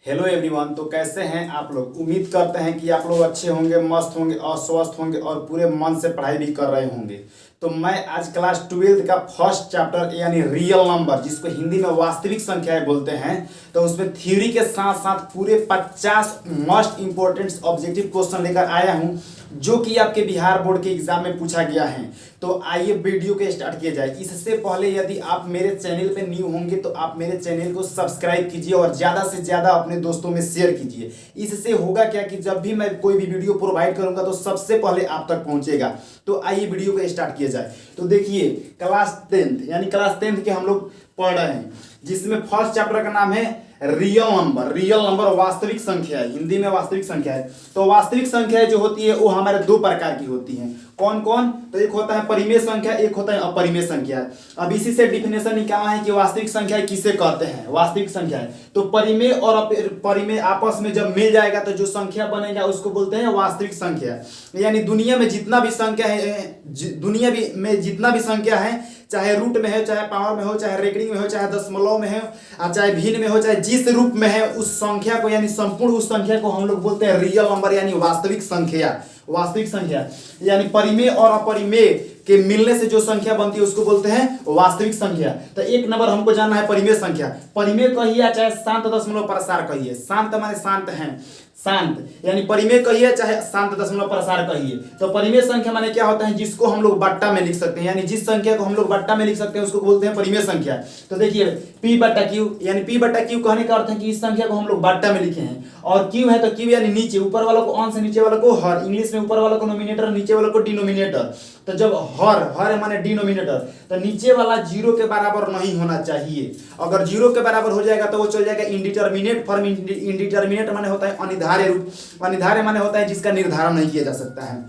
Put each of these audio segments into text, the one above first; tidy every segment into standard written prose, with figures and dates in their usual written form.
Hello everyone. तो कैसे हैं आप लोग। उम्मीद करते हैं कि आप लोग अच्छे होंगे, मस्त होंगे और स्वस्थ होंगे और पूरे मन से पढ़ाई भी कर रहे होंगे। तो मैं आज क्लास 12 का फर्स्ट चैप्टर यानी रियल नंबर, जिसको हिंदी में वास्तविक संख्याएं बोलते हैं, तो उसमें थ्योरी के साथ साथ पूरे 50 मोस्ट इंपॉर्टेंट ऑब्जेक्टिव क्वेश्चन लेकर आया हूं, जो कि आपके बिहार बोर्ड के एग्जाम में पूछा गया है। तो आइए वीडियो के स्टार्ट किया जाए। इससे पहले यदि आप मेरे चैनल पे न्यू होंगे तो आप मेरे चैनल को सब्सक्राइब कीजिए और ज़्यादा से ज़्यादा अपने दोस्तों में शेयर कीजिए। इससे होगा क्या कि जब भी मैं कोई भी वीडियो प्रोवाइड करूंगा तो सबसे पहले आप तक पहुंचेगा। तो आइए वीडियो को स्टार्ट किया जाए। तो देखिए, क्लास 10 यानी क्लास 10 के हम लोग पढ़ रहे हैं, जिसमें फर्स्ट चैप्टर का नाम है रियल नंबर। रियल नंबर वास्तविक संख्या है, हिंदी में वास्तविक संख्या है। तो वास्तविक संख्या जो होती है वो हमारे दो प्रकार की होती हैं। कौन कौन? तो एक होता है परिमेय संख्या, एक होता है अपरिमेय संख्या। अब इसी से डिफिनेशन निकाला है कि वास्तविक संख्या किसे कहते हैं। वास्तविक संख्या है तो परिमेय और अपरिमेय आपस में जब मिल जाएगा तो जो संख्या बनेगा उसको बोलते हैं वास्तविक संख्या। यानी दुनिया में जितना भी संख्या है, दुनिया में जितना भी संख्या है, चाहे रूट में हो, चाहे पावर में हो, चाहे रेकडिंग में हो, चाहे दशमलव में हो, चाहे भिन्न में हो, चाहे जिस रूप में है, उस संख्या को यानी संपूर्ण उस संख्या को हम लोग बोलते हैं रियल नंबर यानी वास्तविक संख्या। वास्तविक संख्या यानी परिमेय और अपरिमेय के मिलने से जो संख्या बनती है उसको बोलते हैं वास्तविक संख्या। तो एक नंबर हमको जानना है परिमेय संख्या। परिमेय कहिए चाहे शांत दशमलव प्रसार कहिए, शांत माने शांत है, शांत यानी परिमेय कहिए चाहे शांत दशमलव प्रसार कहिए। तो परिमेय संख्या माने क्या होता है, जिसको हम लोग बट्टा में लिख सकते हैं, यानी जिस संख्या को हम लोग बट्टा में लिख सकते हैं उसको बोलते हैं परिमेय संख्या। तो देखिए P बट्टा Q, यानी P बट्टा Q कहने का अर्थ है कि इस संख्या को हम लोग बट्टा में लिखे हैं। और Q है तो Q यानी नीचे, ऊपर वाला को ऑन से नीचे वाला को हर, इंग्लिश में ऊपर वाला को नोमिनेटर, नीचे वाला को डिनोमिनेटर। तो जब हर माने डिनोमिनेटर, तो नीचे वाला जीरो के बराबर नहीं होना चाहिए। अगर जीरो के बराबर हो जाएगा तो वो चल जाएगा इंडिटरमिनेट फॉर्म। इंडिटरमिनेट माने होता है अनिर्धार्य रूप, अनिर्धार्य माने होता है जिसका निर्धारण नहीं किया जा सकता है।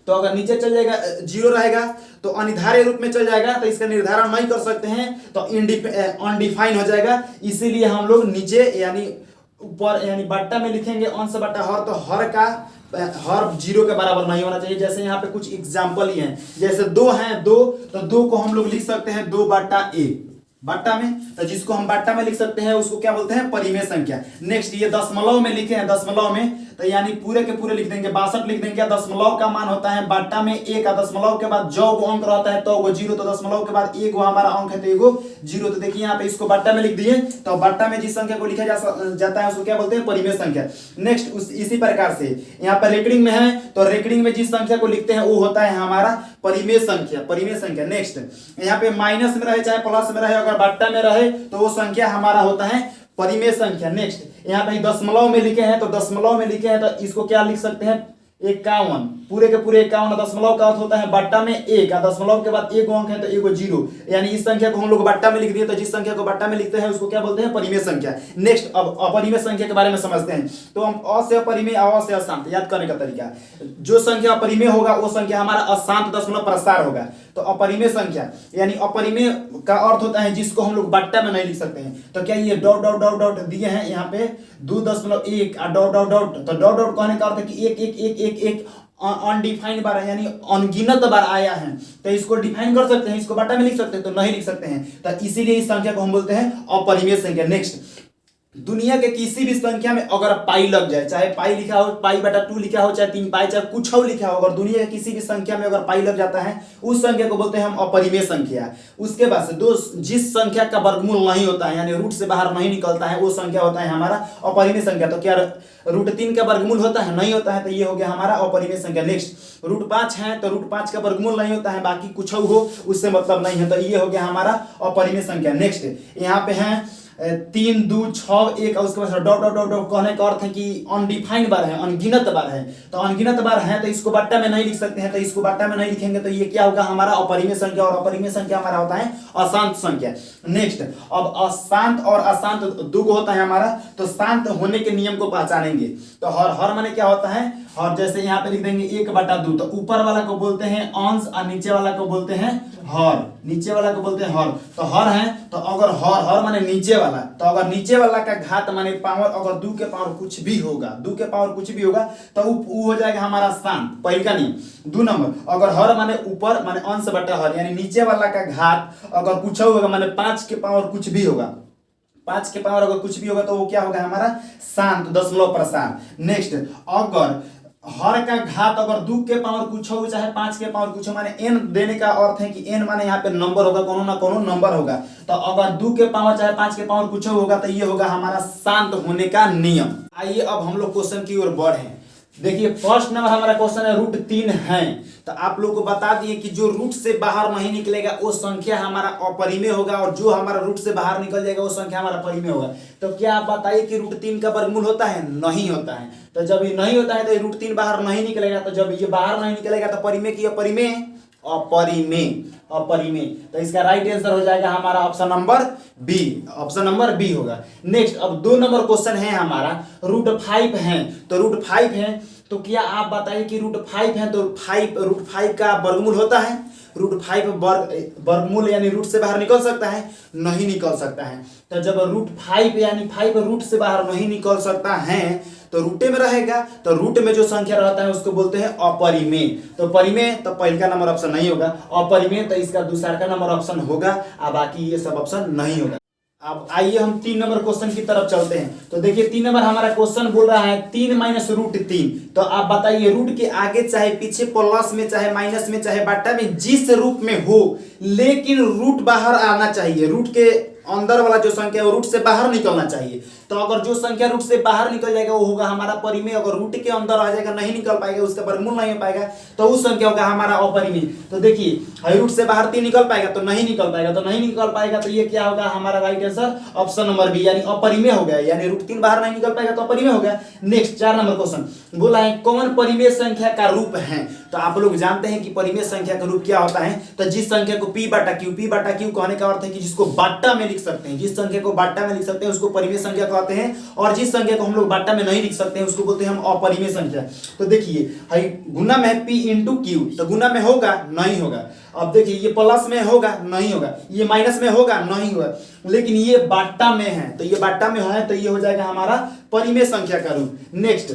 तो अगर नीचे चल जाएगा जीरो रहेगा तो अनिर्धार्य रूप में चल जाएगा, तो इसका निर्धारण नहीं कर सकते हैं, तो अनडिफाइन हो जाएगा। इसीलिए हम लोग नीचे यानी ऊपर यानी बट्टा में लिखेंगे अंश बट्टा हर, तो हर का हर जीरो के बराबर नहीं होना चाहिए। जैसे यहाँ पे कुछ एग्जाम्पल ही हैं, जैसे दो हैं, दो तो दो को हम लोग लिख सकते हैं 2 बट्टा ए बट्टा में, तो जिसको हम बट्टा में लिख सकते हैं उसको क्या बोलते हैं परिमेय संख्या। नेक्स्ट ये दशमलव में लिखे हैं, दशमलव में तो यानी पूरे के पूरे लिख देंगे, 62 लिख देंगे। दशमलव का मान होता है बट्टा में एक, दशमलव के बाद जो अंक रहता है तो वो जीरो, तो दशमलव के बाद एक वो हमारा अंक है तो एगो जीरो। तो देखिए यहाँ पे इसको बट्टा में लिख दिए, तो बट्टा में जिस संख्या को लिखा जाता है उसको क्या बोलते हैं परिमेय संख्या। नेक्स्ट इसी प्रकार से यहाँ पर रेकडिंग में है तो रेकडिंग में जिस संख्या को लिखते हैं वो होता है हमारा परिमेय संख्या, परिमेय संख्या। नेक्स्ट यहाँ पे माइनस में रहे चाहे प्लस में रहे, अगर बट्टा में रहे तो वो संख्या हमारा होता है परिमेय संख्या। नेक्स्ट यहाँ पे दशमलव में लिखे हैं, तो दशमलव में लिखे हैं तो इसको क्या लिख सकते हैं 51, पूरे के पूरे 51। दशमलव का अर्थ होता है बट्टा में एक, दशमलव के बाद एक अंक है तो एगो जीरो, यानी इस संख्या को हम लोग बट्टा में लिख दिए, तो जिस संख्या को बट्टा में लिखते हैं उसको क्या बोलते हैं परिमेय संख्या। नेक्स्ट अब अपरिमेय संख्या के बारे में समझते हैं। तो हम अ से अपरिमेय, अ से अशांत याद करने का तरीका, जो संख्या अपरिमेय होगा वो संख्या हमारा अशांत दशमलव प्रसार होगा। तो अपरिमेय संख्या यानी अपरिमेय का अर्थ होता है जिसको हम लोग बट्टा में नहीं लिख सकते हैं। तो क्या ये डॉट डॉट डॉट डॉट दिए हैं यहाँ पे 2.1 डॉट डॉट डॉट, तो डॉट डॉट कहने का अर्थ है कि एक एक एक एक एक अनडिफाइंड बार यानी अनगिनत बार आया है, तो इसको डिफाइन कर सकते हैं, इसको बट्टा में लिख सकते हैं तो नहीं लिख सकते हैं। तो इसीलिए इस संख्या को हम बोलते हैं अपरिमेय संख्या। नेक्स्ट दुनिया के किसी भी संख्या में अगर पाई लग जाए, चाहे पाई लिखा हो, पाई बटा 2 लिखा हो, चाहे 3 पाई, चाहे कुछ हो लिखा हो, अगर दुनिया के किसी भी संख्या में अगर पाई लग जाता है उस संख्या को बोलते हैं हम अपरिमेय संख्या। उसके बाद से जिस संख्या का वर्गमूल नहीं होता है यानी रूट से बाहर नहीं निकलता है वो संख्या होता है हमारा अपरिमेय संख्या। तो क्या रूट 3 का वर्गमूल होता है? नहीं होता है, तो ये हो गया हमारा अपरिमेय संख्या। नेक्स्ट रूट 5 है तो रूट 5 का वर्गमूल नहीं होता है, बाकी कुछ हो उससे मतलब नहीं है, तो ये हो गया हमारा अपरिमेय संख्या। नेक्स्ट यहाँ पे है 3 2 6 1 और उसके बाद डॉट डॉट डॉट डॉट कहने का अर्थ है कि अनडिफाइंड बार है, अनगिनत बार है। तो अनगिनत बार है तो इसको बट्टा में नहीं लिख सकते हैं, तो इसको बट्टा में नहीं लिखेंगे तो ये क्या होगा हमारा अपरिमेय संख्या, और अपरिमेय संख्या हमारा होता है अशांत संख्या। नेक्स्ट अब अशांत और अशांत दो होता है हमारा, तो शांत होने के नियम को पहचानेंगे। तो हर माने क्या होता है हर, जैसे यहाँ पे लिख देंगे 1/2, तो ऊपर वाला को बोलते हैं अंश और नीचे वाला को बोलते हैं हर, नीचे वाला को बोलते हैं हर। तो हर है तो अगर हर माने नीचे वाला, तो अगर नीचे वाला का घात माने पावर, अगर 2 के पावर कुछ भी होगा, 2 के पावर कुछ भी होगा तो वो हो जाएगा हमारा शांत, पहले का नियम। 2 नंबर अगर हर माने ऊपर माने अंश बटा हर, यानी नीचे वाला का घात अगर कुछ होगा माने 5 के पावर कुछ भी होगा, 5 के पावर अगर कुछ भी होगा तो वो क्या होगा हमारा शांत, दशमलव प्रशांत। नेक्स्ट, अगर हर का घात अगर 2 के पावर कुछ हो चाहे 5 के पावर कुछ हो, माने n देने का अर्थ है कि n माने यहाँ पे नंबर होगा, कोनो ना कोनो नंबर होगा। तो अगर 2 के पावर चाहे 5 के पावर कुछ होगा तो ये होगा हमारा शांत होने का नियम। आइए अब हम लोग क्वेश्चन की ओर बढ़े। देखिए फर्स्ट नंबर हमारा क्वेश्चन है √3 है। तो आप लोग को बता दिए कि जो रूट से बाहर नहीं निकलेगा वो संख्या हमारा अपरिमेय होगा, और जो हमारा रूट से बाहर निकल जाएगा वो संख्या हमारा परिमेय होगा। तो क्या आप बताइए कि √3 का वर्गमूल होता है? नहीं होता है। तो जब ये नहीं होता है तो √3 बाहर नहीं निकलेगा। तो जब ये बाहर नहीं निकलेगा तो परिमेय की अपरिमेय? अपरिमेय, अपरिमेय। तो इसका राइट आंसर हो जाएगा हमारा option number B, option number B होगा। नेक्स्ट, अब 2 नंबर क्वेश्चन है हमारा √5 है। तो √5 है तो क्या आप बताइए कि √5 है तो √5 का वर्गमूल होता है? √5 वर्गमूल यानी रूट से बाहर निकल सकता है? नहीं निकल सकता है। तो जब √5 यानी 5 रूट से बाहर नहीं निकल सकता है तो रूटे में रहेगा। तो रूट में जो संख्या रहता है उसको बोलते हैं अपरिमेय। तो परिमेय तो पहले का नंबर ऑप्शन नहीं होगा, अपरिमेय तो इसका दूसरा का नंबर ऑप्शन होगा, और बाकी ये सब ऑप्शन नहीं होगा। अब आइए हम 3 नंबर क्वेश्चन की तरफ चलते हैं। तो देखिए 3 नंबर हमारा क्वेश्चन बोल रहा है 3 - √3। तो आप बताइए रूट के आगे चाहे पीछे प्लस में चाहे माइनस में चाहे बाटा में जिस रूप में हो, लेकिन रूट बाहर आना चाहिए। रूट के अंदर वाला जो संख्या है वो रूट से बाहर निकलना चाहिए। तो अगर जो संख्या रूट से बाहर निकल जाएगा वो होगा हमारा परिमेय। अगर रूट के अंदर आ जाएगा नहीं निकल पाएगा, उसका वर्गमूल नहीं हो पाएगा, तो उस संख्या होगा हमारा अपरिमेय। तो देखिए रूट से बाहर 3 निकल पाएगा तो नहीं निकल पाएगा, तो नहीं निकल पाएगा तो ये क्या होगा हमारा right answer option number B, यानी अपरिमेय हो गया। यानी √3 बाहर नहीं निकल पाएगा तो अपरिमेय हो गया। नेक्स्ट 4 नंबर क्वेश्चन बोला है कौन परिमेय संख्या का रूप है? तो आप लोग जानते हैं कि परिमेय संख्या का रूप क्या होता है। तो जिस संख्या को p/q कहने का अर्थ है कि जिसको बाटा में लिख सकते हैं, जिस संख्या को बाटा में लिख सकते हैं उसको परिमेय संख्या कहते हैं, और जिस संख्या को हम लोग बाटा में नहीं लिख सकते हैं उसको बोलते हैं हम अपरिमेय संख्या। तो देखिए गुना में है p/q, तो गुना में होगा? नहीं होगा। अब देखिए ये प्लस में होगा? नहीं होगा। ये माइनस में होगा? नहीं होगा। लेकिन ये बाटा में है, तो ये बाटा में है तो ये हो जाएगा हमारा परिमेय संख्या का रूप। नेक्स्ट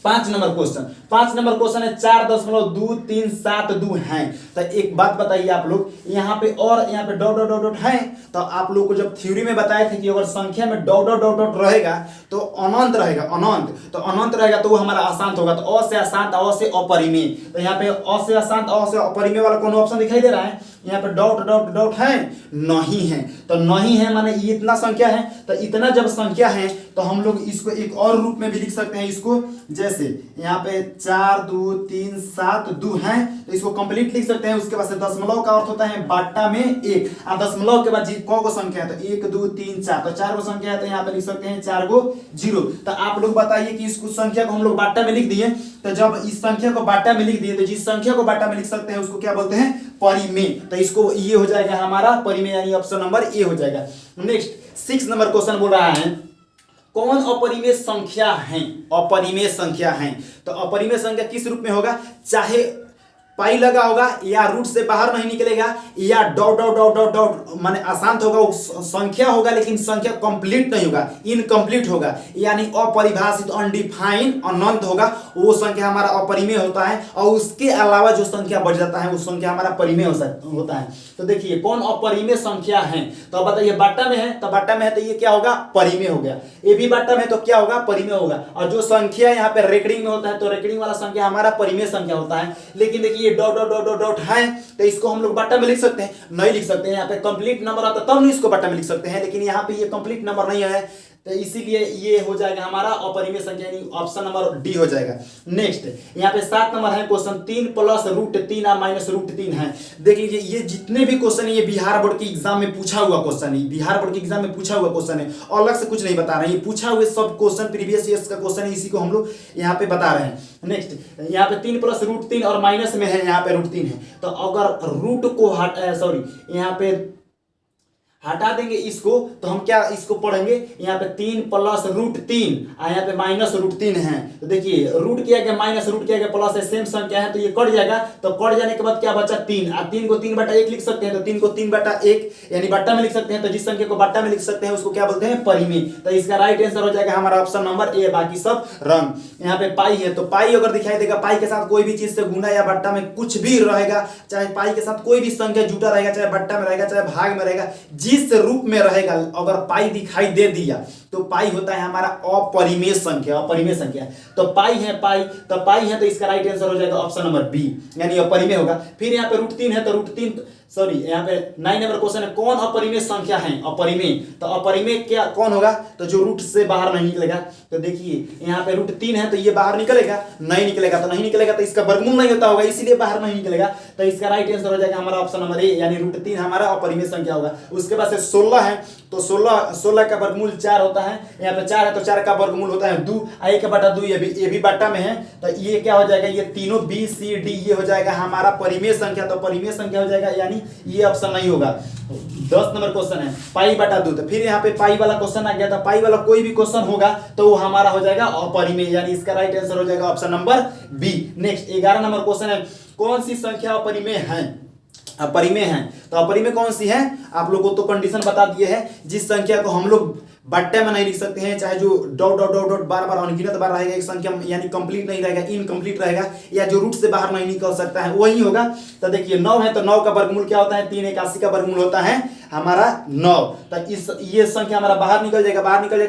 5 नंबर क्वेश्चन है 4.2372 है। तो एक बात बताइए आप लोग, यहाँ पे और यहाँ पे डॉट डॉट डॉट डॉट है। तो आप लोग को जब थ्योरी में बताए थे कि अगर संख्या में डॉट डॉट डॉट डॉट रहेगा तो अनंत रहेगा, अनंत। तो अनंत रहेगा तो वो हमारा अशांत होगा। तो अ से अशांत, अ से अपरिमेय। तो यहाँ पे अ से अशांत, अ से अपरिमेय वाला कौन ऑप्शन दिखाई दे रहा है? यहाँ पे डॉट डॉट डॉट है? नहीं है। तो नहीं है माने ये इतना संख्या है। तो इतना जब संख्या है तो हम लोग इसको एक और रूप में भी लिख सकते हैं। इसको जैसे यहाँ पे 4 2 3 7 2 है तो इसको कंप्लीट लिख सकते हैं। उसके बाद से दशमलव का अर्थ होता है बाटा में 1, और दशमलव के बाद कौन को संख्या है तो 1 2 3 4, तो 4 को संख्या है तो यहाँ पे लिख सकते हैं 4 को 0। तो आप लोग बताइए कि इसको संख्या को हम लोग बाटा में लिख दिए। तो जब इस संख्या को बाटा में लिख दिए तो जिस संख्या को बाटा में लिख सकते हैं उसको क्या बोलते हैं? परिमेय। तो इसको ये हो जाएगा हमारा परिमेय, यानी ऑप्शन नंबर ए हो जाएगा। नेक्स्ट 6 नंबर क्वेश्चन बोल रहा है कौन अपरिमेय संख्या है? अपरिमेय संख्या है। तो अपरिमेय संख्या किस रूप में होगा? चाहे पाई लगा होगा, या रूट से बाहर नहीं निकलेगा, या dot dot dot dot dot माने अशांत होगा, संख्या होगा लेकिन संख्या कंप्लीट नहीं होगा, इनकम्प्लीट होगा, यानी अपरिभाषित, अनडिफाइन, अनंत होगा, वो संख्या हमारा अपरिमेय होता है। और उसके अलावा जो संख्या बढ़ जाता है वो संख्या हमारा परिमेय होता है। तो देखिए कौन अपरिमेय संख्या है? तो बताइए बाटा में है, तो बाटा में है तो ये क्या होगा? परिमेय हो गया। ये भी बाटा में तो क्या होगा? परिमेय होगा। और जो संख्या यहाँ पे रेकरिंग में होता है तो रेकरिंग वाला संख्या हमारा परिमेय संख्या होता है। लेकिन देखिए डॉट डॉट डॉट डॉट है तो इसको हम लोग बाटा में लिख सकते हैं? नहीं लिख सकते हैं। यहाँ पे कंप्लीट नंबर आता तब नहीं इसको बाटा में लिख सकते हैं, लेकिन यहाँ पे ये कंप्लीट नंबर नहीं है तो इसीलिए ये हो जाएगा हमारा अपरिमेय संख्या, यानी ऑप्शन नंबर डी हो जाएगा। नेक्स्ट यहाँ पे 7 नंबर है क्वेश्चन 3 + √3 और -√3 है। देख लीजिए ये जितने भी क्वेश्चन है ये बिहार बोर्ड के एग्जाम में पूछा हुआ क्वेश्चन है, बिहार बोर्ड के एग्जाम में पूछा हुआ क्वेश्चन है, अलग से कुछ नहीं बता रहे हैं। ये पूछा हुए सब क्वेश्चन प्रीवियस ईयर्स का क्वेश्चन है, इसी को हम लोग यहाँ पे बता रहे हैं। नेक्स्ट यहाँ पे 3 + √3 और माइनस में है, यहाँ पे √3 है। तो अगर रूट को यहाँ पे हटा देंगे इसको तो हम क्या इसको पढ़ेंगे? यहाँ पे 3 + √3 और यहाँ पे -√3 है। तो देखिए रूट किया गया माइनस, रूट किया गया प्लस है, सेम संख्या है तो ये कट जाएगा। तो कट जाने के बाद क्या बचा? 3, और 3 को 3/1 लिख सकते हैं। तो 3 को 3/1 यानी बाटा में लिख सकते हैं। तो जिस संख्या को बाटा में लिख सकते हैं उसको क्या बोलते हैं? परिमेय। तो इसका राइट आंसर हो जाएगा हमारा ऑप्शन नंबर ए, बाकी सब रंग। यहाँ पे पाई है तो पाई अगर दिखाई देगा, पाई के साथ कोई भी चीज से गुना या बट्टा में कुछ भी रहेगा, चाहे पाई के साथ कोई भी संख्या जुटा रहेगा, चाहे बट्टा में रहेगा चाहे भाग में रहेगा, जिस रूप में रहेगा अगर पाई दिखाई दे दिया तो पाई होता है हमारा अपरिमेय संख्या। अपरिमेय संख्या तो पाई है, तो इसका राइट आंसर हो जाएगा ऑप्शन नंबर बी, यानी अपरिमेय होगा। फिर यहाँ पे √3 है तो √3 सॉरी यहाँ पे 9 नंबर क्वेश्चन है, कौन अपरिमेय संख्या है? अपरिमेय, तो अपरिमेय क्या कौन होगा? तो जो रूट से बाहर नहीं निकलेगा। तो देखिए यहाँ पे √3 है तो ये बाहर निकलेगा? नहीं निकलेगा। तो नहीं निकलेगा तो इसका वर्गमूल नहीं होता होगा, इसीलिए बाहर नहीं निकलेगा। तो इसका राइट आंसर हो जाएगा हमारा ऑप्शन नंबर ए, यानी √3 हमारा अपरिमेय संख्या होगा। उसके बाद से 16 है तो 16 का वर्गमूल 4 होता है। यहाँ पे 4 है तो 4 का वर्गमूल होता है 2, 1/2, ये भी बाटा में है। तो ये क्या हो जाएगा? ये तीनों बी सी डी ये हो जाएगा हमारा परिमेय संख्या। तो परिमेय संख्या हो जाएगा, यानी ये ऑप्शन नहीं होगा। 10 नंबर क्वेश्चन है π/2। तो फिर यहाँ पे पाई वाला क्वेश्चन आ गया था। पाई वाला कोई भी क्वेश्चन होगा तो वो हमारा हो जाएगा अपरिमेय, यानी इसका राइट आंसर हो जाएगा option number B. Next 11 number question है, कौन सी संख्या अपरिमेय है? अपरिमेय है तो अपरिमेय कौन सी है? आप लोगों को तो कंडीशन बता दिए है, जिस संख्या को हम लोग बट्टे में नहीं लिख सकते हैं, चाहे जो डॉट डॉट डॉट डॉट बार बार अनगिनत बार रहेगा एक संख्या, यानी कंप्लीट नहीं रहेगा, इनकम्प्लीट रहेगा, या जो रूट से बाहर नहीं निकल सकता है वही होगा। तो देखिए 9 है तो 9 का वर्गमूल क्या होता है? 381 का वर्गमूल होता है हमारा 9। तो ये संख्या हमारा बाहर निकल जाएगा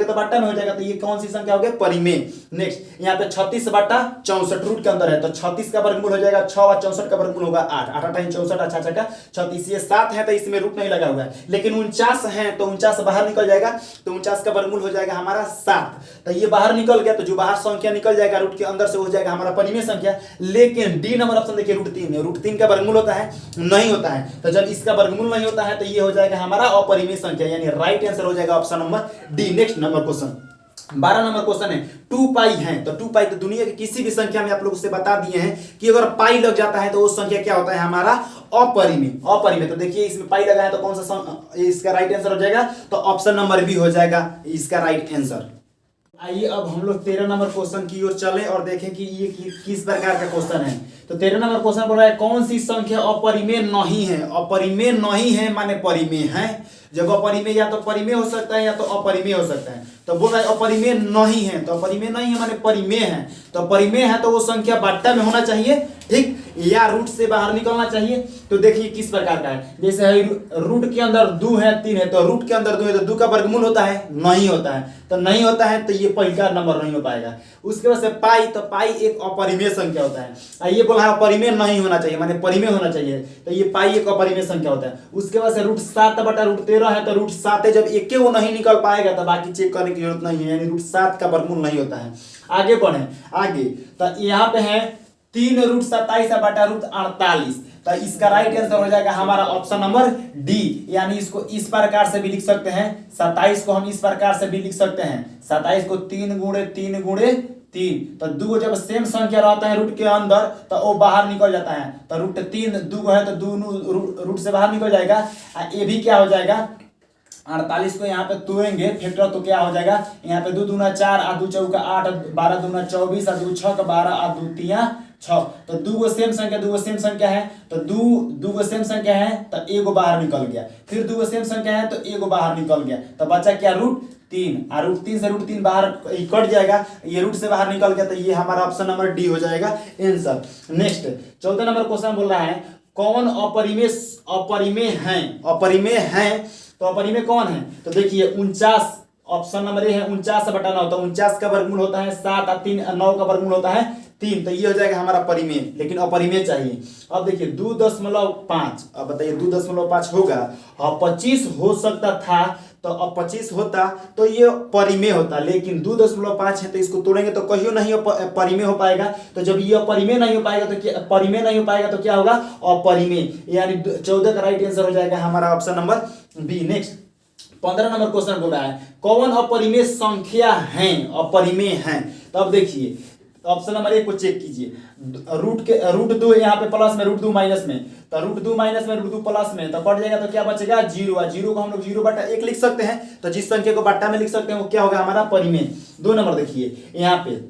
तो बट्टा में हो जाएगा। तो ये कौन सी संख्या हो गया? परिमेय। नेक्स्ट यहाँ पे 36/64 रूट के अंदर है तो 36 का वर्गमूल हो जाएगा 6 और 64 का वर्गमूल होगा 8, 8 8 64, अच्छा 36। ये 7 है तो इसमें रूट नहीं लगा हुआ है। लेकिन 49 है तो 49 बाहर निकल जाएगा, तो 49 का वर्गमूल हो जाएगा हमारा 7। तो ये बाहर निकल गया, तो जो बाहर संख्या निकल जाएगा रूट के अंदर से हो जाएगा हमारा परिमेय संख्या। लेकिन डी नंबर ऑप्शन देखिए √3 का वर्गमूल होता है? नहीं होता है। तो जब इसका वर्गमूल नहीं होता है तो ये हो जाएगा हमारा अपरिमेय संख्या, यानी राइट आंसर हो जाएगा option number D. Next number question 12 number question है, 2 पाई है तो 2 पाई तो दुनिया की किसी भी संख्या में आप लोग से बता दिए हैं कि अगर पाई लग जाता है तो वो संख्या क्या होता है? हमारा अपरिमेय। तो देखिए इसमें पाई लगा है तो कौन सा इसका राइट आंसर हो जाएगा? तो ऑप्शन नंबर बी हो जाएगा इसका राइट आंसर। आइए अब हम लोग 13 नंबर क्वेश्चन की ओर चलें और देखें कि ये किस प्रकार का क्वेश्चन है। तो 13 नंबर क्वेश्चन बोल रहा है, कौन सी संख्या अपरिमेय नहीं है? अपरिमेय नहीं है माने परिमेय है। जब अपरिमेय या तो परिमेय हो सकता है या तो अपरिमेय हो सकता है। तो बोल रहा है अपरिमेय नहीं है, तो अपरिमेय नहीं है माने परिमेय है। तो परिमेय है तो वो संख्या बट्टा में होना चाहिए, ठीक, या रूट से बाहर निकलना चाहिए। तो देखिए किस प्रकार का है, जैसे रूट के अंदर 2 है 3 है तो रूट के अंदर 2 है तो 2 का वर्गमूल होता है? नहीं होता है। तो नहीं होता है तो ये पहला नंबर नहीं हो पाएगा। उसके बाद से पाई, तो पाई एक अपरिमेय संख्या होता है। ये बोला है अपरिमेय नहीं होना चाहिए माने परिमेय होना चाहिए, तो ये पाई एक अपरिमेय संख्या होता है। उसके बाद से √7/√13 है तो √7 जब एक वो नहीं निकल पाएगा तो बाकी चेक करने की जरूरत नहीं है, यानी √7 का वर्गमूल नहीं होता है। आगे बढ़े आगे, तो यहाँ पे है 3√27/√48। तो इसका राइट आंसर हो जाएगा हमारा ऑप्शन नंबर डी, यानी इसको इस प्रकार से भी लिख सकते हैं। 27 को हम इस प्रकार से भी लिख सकते हैं, 27 को 3 × 3 × 3। तो 2 जब सेम संख्या रहता है रूट के अंदर तो वो बाहर निकल जाता है। तो √3 2 है तो 2 रूट से बाहर निकल जाएगा। ये भी क्या हो जाएगा? 48 को यहाँ पे तोड़ेंगे फैक्टर तो क्या हो जाएगा? यहाँ पे 2 दूना 4 और 2 चौका 8, 12 दूना 24 और 2 छक्का 12 और 2 तिया 6। तो 2 सेम संख्या है तो 2 सेम संख्या है तो एगो बाहर निकल गया। फिर 2 सेम संख्या है तो एगो बाहर निकल गया। तो बचा क्या? √3 और √3 से √3 बाहर कट जाएगा, ये रूट से बाहर निकल गया। तो ये हमारा ऑप्शन नंबर डी हो जाएगा आंसर। नेक्स्ट 14 नंबर क्वेश्चन बोल रहा है, कौन अपरिमेय है? तो अपरिमेय कौन है? तो देखिए 49, ऑप्शन नंबर ए है 49/9। तो 49 का वर्गमूल होता है 7 और 3 9 का वर्गमूल होता है 3। तो ये हो जाएगा हमारा परिमेय, लेकिन अपरिमेय चाहिए। अब देखिए 2.5, अब बताइए 2.5 होगा और 25 हो सकता था, तो अब 25 होता तो ये परिमेय होता, लेकिन 2.5 है तो इसको तोड़ेंगे तो कहियो नहीं परिमेय हो पाएगा। तो जब ये परिमेय नहीं हो पाएगा तो क्या परिमेय नहीं हो पाएगा तो क्या होगा? अपरिमेय, यानी 14 का राइट आंसर हो जाएगा हमारा option number B. Next 15 number question बोल रहा है, कौन अपरिमेय संख्या है? अपरिमेय है। तो अब देखिए ऑप्शन नंबर 1 को चेक कीजिए, √2 यहाँ पे प्लस में, √2 माइनस में। तो √2 माइनस में, √2 प्लस में, तो बढ़ जाएगा तो क्या बचेगा? 0। और 0 को हम लोग 0/1 लिख सकते हैं। तो जिस संख्या को बट्टा में लिख सकते हैं वो क्या होगा? हमारा परिमेय। 2 नंबर देखिए यहाँ पे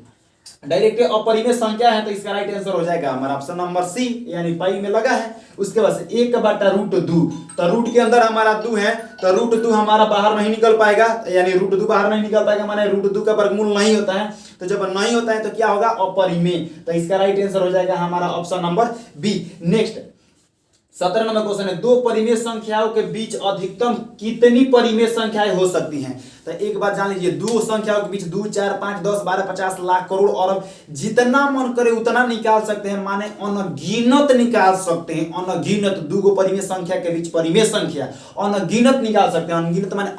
डायरेक्ट अपरिमेय संख्या है तो इसका राइट आंसर हो जाएगा हमारा ऑप्शन नंबर सी, यानी पाई में लगा है। उसके बाद से 1/√2, तो रूट के अंदर हमारा 2 है तो √2 हमारा बाहर नहीं निकल पाएगा, यानी √2 बाहर नहीं निकल पाएगा माने √2 का वर्गमूल नहीं होता है। तो जब नहीं होता है तो क्या होगा? अपरिमेय। तो इसका राइट आंसर हो जाएगा हमारा option number B. Next 17 number question है, दो परिमेय संख्याओं के बीच अधिकतम कितनी परिमेय संख्याएं हो सकती हैं? तो एक बात जान लीजिए, दो संख्याओं के बीच 2 4 5 10 12 50 लाख करोड़ अरब जितना मन करे उतना निकाल सकते हैं, माने अनगिनत निकाल सकते हैं, अनगिनत। दो परिमेय संख्या के बीच परिमेय संख्या अनगिनत निकाल सकते हैं, अनगिनत माने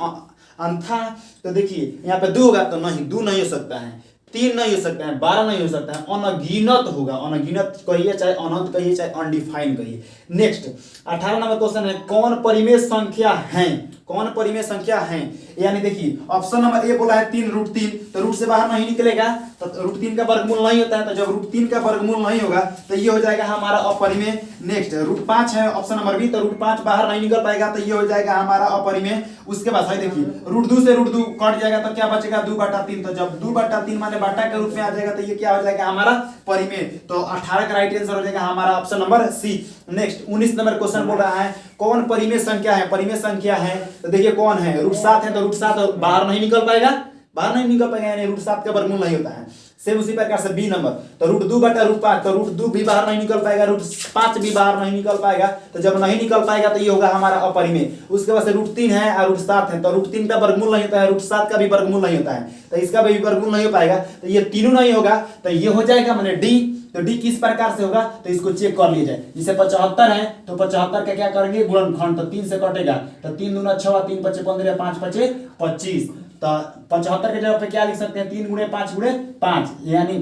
अंथा। तो देखिए यहाँ पे 2 होगा तो नहीं, 2 नहीं हो सकता है, 3 नहीं हो सकता है, 12 नहीं हो सकता है, अनगिनत होगा। अनगिनत कहिए चाहे अनंत कहिए चाहे अनडिफाइन कहिए। नेक्स्ट 18 नंबर क्वेश्चन है, कौन परिमेय संख्या है? कौन परिमेय संख्या है? यानी देखिए ऑप्शन नंबर ए बोला है 3√3, तो रूट से बाहर नहीं निकलेगा, तो √3 का वर्गमूल नहीं होता है, तो जब √3 का वर्गमूल नहीं होगा तो ये हो जाएगा हमारा अपरिमेय। नेक्स्ट √5 है ऑप्शन नंबर बी, तो √5 बाहर नहीं निकल पाएगा, तो ये हो जाएगा हमारा अपरिमेय। उसके बाद है देखिए √2 से √2 कट जाएगा तो क्या बचेगा 2/3, तो जब 2/3 माने बाटा के रूप में आ जाएगा तो ये क्या हो जाएगा हमारा परिमेय। तो 18 का राइट आंसर हो जाएगा हमारा option number C. Next 19 number question बोल रहा है, कौन परिमेय संख्या है? परिमेय संख्या है तो देखिए कौन है, √7 है, तो √7 बाहर नहीं निकल पाएगा, बाहर नहीं निकल पाएगा, यानी √7 का वर्गमूल नहीं होता है। सेम उसी प्रकार से बी नंबर, तो √2/√5, तो √2 भी बाहर नहीं निकल पाएगा, √5 भी बाहर नहीं निकल पाएगा, तो जब नहीं निकल पाएगा तो ये होगा हमारा अपरिमेय। उसके बाद से √3 है और √7 है, तो √3 का वर्गमूल नहीं होता है, √7 का भी वर्गमूल नहीं होता है, तो इसका भी वर्गमूल नहीं हो पाएगा, तो ये तीनों नहीं होगा, तो ये हो जाएगा मैंने डी। तो डी किस प्रकार से होगा तो इसको चेक कर लिया जाए। जैसे 75 है तो 75 का क्या करेंगे गुणनखंड, तो 3 से कटेगा, तो 3 दूना 6, 3 5 15, 5 5 25, तो 75 के जगह पे क्या लिख सकते हैं 3 गुणे 5 गुणे 5, यानी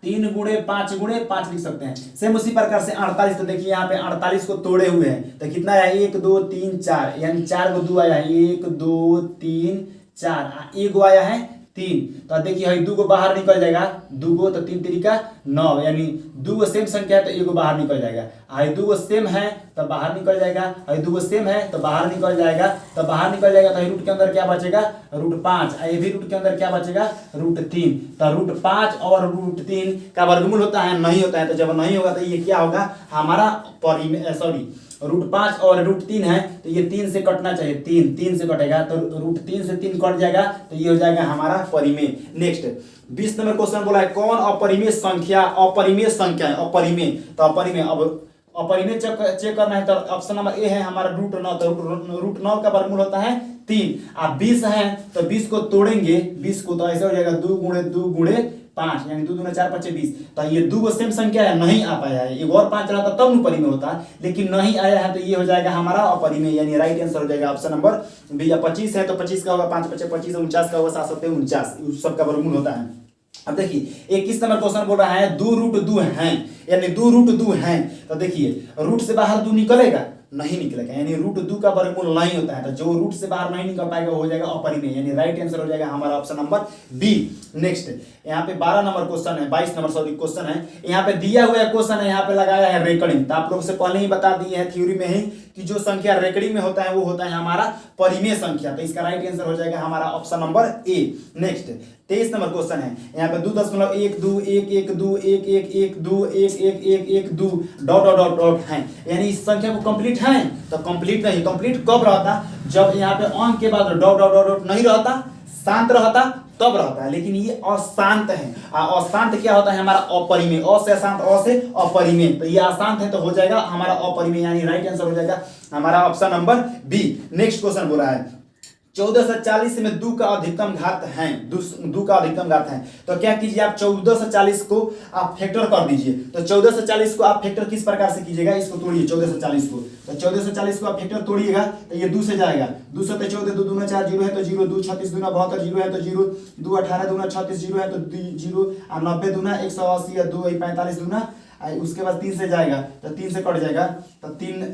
3 गुणे 5 गुणे 5 लिख सकते हैं। सेम उसी प्रकार से 48, तो देखिए यहाँ पे 48 को तोड़े हुए हैं, तो कितना आया 1 2 3 4, यानी 4 को 2 आया है, 1 2 3 4, 1 आया है 3, तो देखिए है 2 को बाहर निकल जाएगा, 2 को तो 3 3 का 9, यानी 2 को सेम संख्या है तो 1 को बाहर निकल जाएगा, है 2 को सेम है तो बाहर निकल जाएगा, है 2 को सेम है तो बाहर निकल जाएगा, तो बाहर निकल जाएगा तो रूट के अंदर क्या बचेगा √5, ये भी रूट के अंदर क्या बचेगा √3, तो √5 और √3 का वर्गमूल होता है नहीं होता है, तो जब नहीं होगा तो ये क्या होगा हमारा परिमेय, सॉरी √5 और √3 है तो ये 3 से कटना चाहिए, 3 से कटेगा, तो √3 से 3 कट जाएगा, तो ये हो जाएगा हमारा परिमेय। नेक्स्ट 20 नंबर क्वेश्चन बोला है, कौन अपरिमेय संख्या, अपरिमेय संख्या है, अपरिमेय, तो अपरिमेय, अब अपरिमेय चेक करना है तो ऑप्शन नंबर ए है हमारा √9, तो √9 का वर्गमूल होता है 3, आप 20 है तो 20 को तोड़ेंगे, 20 को तो ऐसे हो जाएगा 2 गुणे 2 गुणे 5, यानी 2 दूना 4 5 20, तो ये 2 सेम संख्या है नहीं आ पाया है, एक और 5 रहता तब न परिमेय होता, लेकिन नहीं आया है तो ये हो जाएगा हमारा अपरिमेय, यानी राइट आंसर हो जाएगा ऑप्शन नंबर बी। 25 है तो 25 का होगा 5 5 25, 49 का होगा 7 7 49, उस सब का वर्गमूल होता है। अब देखिए 21 नंबर क्वेश्चन बोल रहा है 2√2 हैं, यानी 2√2 हैं, तो देखिए रूट से बाहर 2 निकलेगा नहीं निकलेगा, यानी √2 का वर्गमूल नहीं होता है, तो जो रूट से बाहर नहीं निकल पाएगा वो हो जाएगा अपरिमेय, यानी राइट आंसर हो जाएगा हमारा ऑप्शन नंबर बी। नेक्स्ट यहाँ पे 12 नंबर क्वेश्चन है, 22 नंबर सॉरी क्वेश्चन है, यहाँ पे दिया हुआ क्वेश्चन है, यहाँ पे लगाया है रेकरिंग, तो आप लोग से पहले ही बता दिए हैं थ्योरी में ही कि जो संख्या रेकरिंग में होता है वो होता है हमारा परिमेय संख्या, तो इसका राइट आंसर हो जाएगा हमारा option number A. Next 23 number question है, यहाँ पे 2.1 2 1 1 2 1 1 1 2 1 1 1 1 2 डॉट डॉट डॉट डॉट है, यानी इस संख्या को कंप्लीट है, तो कंप्लीट नहीं, कंप्लीट कब रहता जब यहाँ पे अंक के बाद डॉट डॉट डॉट डॉट नहीं रहता, शांत रहता तब रहता है, लेकिन ये अशांत है, अशांत क्या होता है हमारा अपरिमेय, अ से अशांत, अ से अपरिमेय, तो ये अशांत है तो हो जाएगा हमारा अपरिमेय, यानी राइट आंसर हो जाएगा हमारा option number B. Next question बोला है 14 से 40 में 2 का अधिकतम घात है, 2 का अधिकतम घात है, तो क्या कीजिए आप 14 से 40 को आप फैक्टर कर दीजिए, तो 14 से 40 को आप फैक्टर किस प्रकार से कीजिएगा, इसको तोड़िए 14 से 40 को, तो 14 से 40 को आप फैक्टर तोड़िएगा तो ये 2 से जाएगा, 2 से 14 2 दूना 4 0 है तो 0, 2 36 दूना 72 0 है तो 0, 2 18 दूना 36 0 है तो 0, 90 दूना 180 है 2 45 दूना, उसके बाद 3 से जाएगा तो 3 से कट जाएगा, तो 3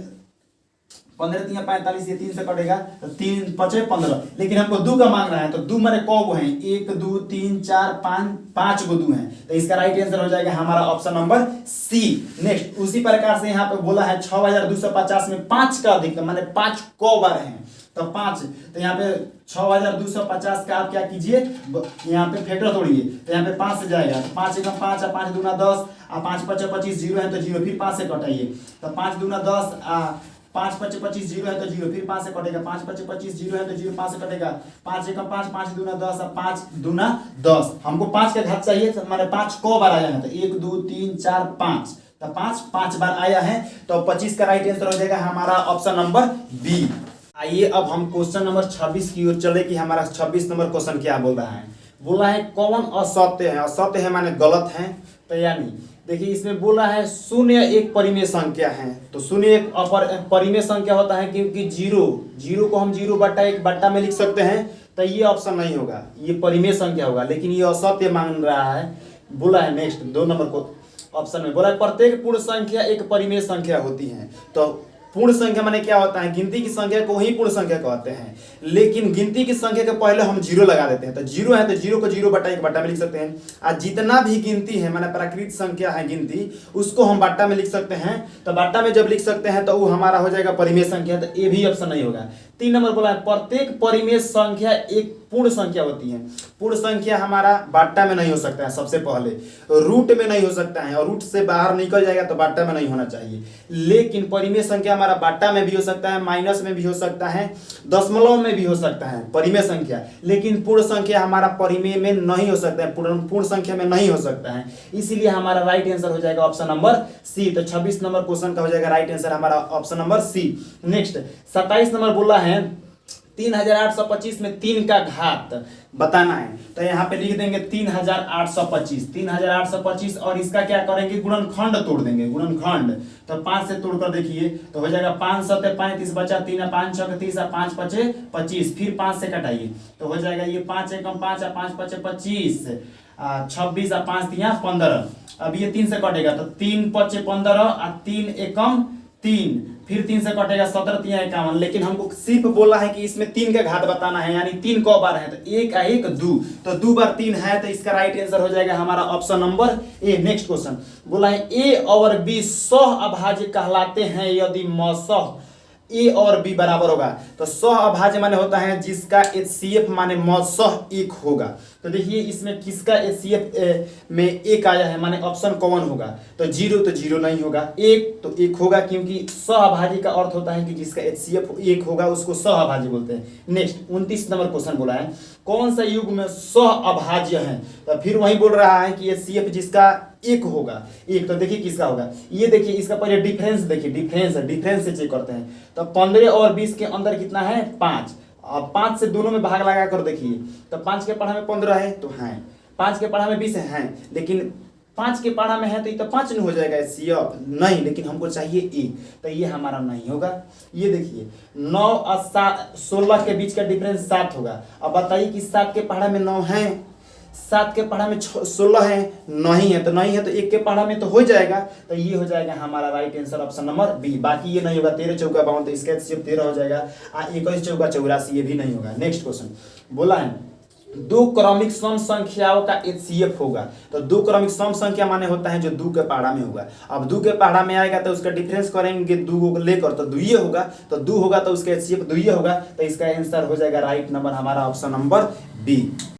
15 3 45, ये 3 से कटेगा तो 3 5 15, लेकिन हमको 2 का मांग रहा है, तो 2 माने कौ हैं 1 2 3 4 5 5 गो 2 हैं, तो इसका राइट आंसर हो जाएगा हमारा ऑप्शन नंबर सी। नेक्स्ट उसी प्रकार से यहाँ पे बोला है 6250 में 5 का अधिकतम माने 5 को बार है, तो 5, तो यहाँ पे 6250 का आप क्या कीजिए यहाँ पे फैक्टर तोड़िए, तो यहाँ पे 5 से जाएगा, तो 5 एकम 5 और 5 दूना 10 और 5 5 25 0 है तो 0, फिर 5 से कटाइए, तो 5 दूना 10 5 5 25 0 है तो 0, फिर 5 से कटेगा, 5 5 25 0 है तो 0, 5 से कटेगा, 5 एकम 5 5 दूना 10 और 5 दूना 10, हमको 5 का घात चाहिए, तो माने 5 को बार आया है, तो 1 2 3 4 5, तो 5 5 बार आया है, तो 25 का राइट आंसर हो जाएगा हमारा ऑप्शन नंबर बी। आइए अब हम क्वेश्चन नंबर 26 की ओर चले कि हमारा 26 नंबर क्वेश्चन क्या बोल रहा है। बोला है कौन असत्य है, असत्य है माने गलत है। तो यानी देखिए इसमें बोला है शून्य एक परिमेय संख्या है, तो शून्य एक परिमेय संख्या होता है क्योंकि जीरो को हम 0/1 में लिख सकते हैं, तो ये ऑप्शन नहीं होगा, ये परिमेय संख्या होगा, लेकिन ये असत्य मान रहा है। बोला है नेक्स्ट 2 नंबर को ऑप्शन में बोला है प्रत्येक पूर्ण संख्या एक परिमेय संख्या होती है। तो पूर्ण संख्या माने क्या होता है, गिनती की संख्या को ही पूर्ण संख्या कहते हैं, लेकिन गिनती की संख्या के पहले हम 0 लगा देते हैं। तो 0 है तो 0 को 0/1 में लिख सकते हैं। आज जितना भी गिनती है माने प्राकृत संख्या है गिनती, उसको हम बट्टा में लिख सकते हैं। तो बट्टा में जब लिख सकते हैं तो वो हमारा हो जाएगा परिमेय संख्या, तो ये भी ऑप्शन नहीं होगा। 3 नंबर बोला है प्रत्येक परिमेय संख्या एक पूर्ण संख्या होती है। पूर्ण संख्या हमारा बाट्टा में नहीं हो सकता है, सबसे पहले रूट में नहीं हो सकता है, और रूट से बाहर निकल जाएगा तो बाट्टा में नहीं होना चाहिए। लेकिन परिमेय संख्या हमारा बाट्टा में भी हो सकता है, माइनस में भी हो सकता है, दशमलव में भी हो सकता है परिमेय संख्या, लेकिन पूर्ण संख्या हमारा परिमेय में नहीं हो सकता है, पूर्ण संख्या में नहीं हो सकता है। इसीलिए हमारा राइट आंसर हो जाएगा ऑप्शन नंबर सी। तो 26 नंबर क्वेश्चन का हो जाएगा राइट आंसर हमारा option number C. Next 27 number बोला है 3825 में 3 का घात बताना है। तो यहाँ पे लिख देंगे 3825 और इसका क्या करेंगे, गुणनखंड तोड़ देंगे, गुणनखंड। तो 5 से तोड़कर देखिए तो हो जाएगा 5 7 35 बचा 3 5 6 30 5 5 25, फिर 5 से कटाइए तो हो जाएगा ये 5 एकम 5 5 5 25, 26 और 5 3 15। अब ये 3 से कटेगा तो 3 5 15 और 3 एकम 3, फिर 3 से कटेगा 17 3 51। लेकिन हमको सिर्फ बोला है कि इसमें 3 का घात बताना है, यानी 3 कौ बार है, तो 1 1 2, तो 2 बार 3 है, तो इसका राइट आंसर हो जाएगा हमारा option number A. Next question बोला है ए और बी सह अभाज्य कहलाते हैं यदि म सह ए और बी बराबर होगा। तो सह अभाज्य माने होता है जिसका HCF माने म सह 1 होगा। तो देखिए इसमें किसका HCF में 1 आया है, माने ऑप्शन कौन होगा। तो 0 तो 0 नहीं होगा, 1 तो 1 होगा, क्योंकि सहअभाज्य का अर्थ होता है कि जिसका HCF 1 होगा उसको सहअभाज्य बोलते हैं। नेक्स्ट 29 नंबर क्वेश्चन बोला है कौन सा युग में सहअभाज्य है। तो फिर वही बोल रहा है कि HCF जिसका 1 होगा, 1 तो देखिए किसका होगा। ये देखिए इसका पहले डिफरेंस देखिए, डिफरेंस से चेक करते हैं। तो 15 और 20 के अंदर कितना है 5, अब 5 से दोनों में भाग लगा कर देखिए तो 5 के पढ़ा में 15 है तो है, 5 के पढ़ा में 20 है, लेकिन 5 के पढ़ा में है तो ये तो 5 नहीं हो जाएगा HCF नहीं, लेकिन हमको चाहिए 1, तो ये हमारा नहीं होगा। ये देखिए 9 और 16 के बीच का डिफरेंस 7 होगा। अब बताइए कि 7 के पढ़ा में 9 है, 7 के पढ़ा में 16 है, नहीं है तो नहीं है, तो 1 के पढ़ा में तो हो जाएगा। तो ये हो जाएगा हमारा right answer option number B. बाकी ये नहीं होगा, 13 चौका 52 तो इसका HCF 13 हो जाएगा, 21 चौका 84 ये भी नहीं होगा। नेक्स्ट क्वेश्चन बोला है 2 क्रमिक सम संख्याओं का HCF होगा। तो 2 क्रमिक सम संख्या माने होता है जो 2 के पहाड़ा में होगा। अब 2 के पहाड़ा में आएगा तो उसका डिफरेंस करेंगे 2 को लेकर तो 2 होगा, तो 2 होगा तो उसका HCF 2 होगा। तो इसका आंसर हो जाएगा राइट नंबर हमारा ऑप्शन नंबर बी।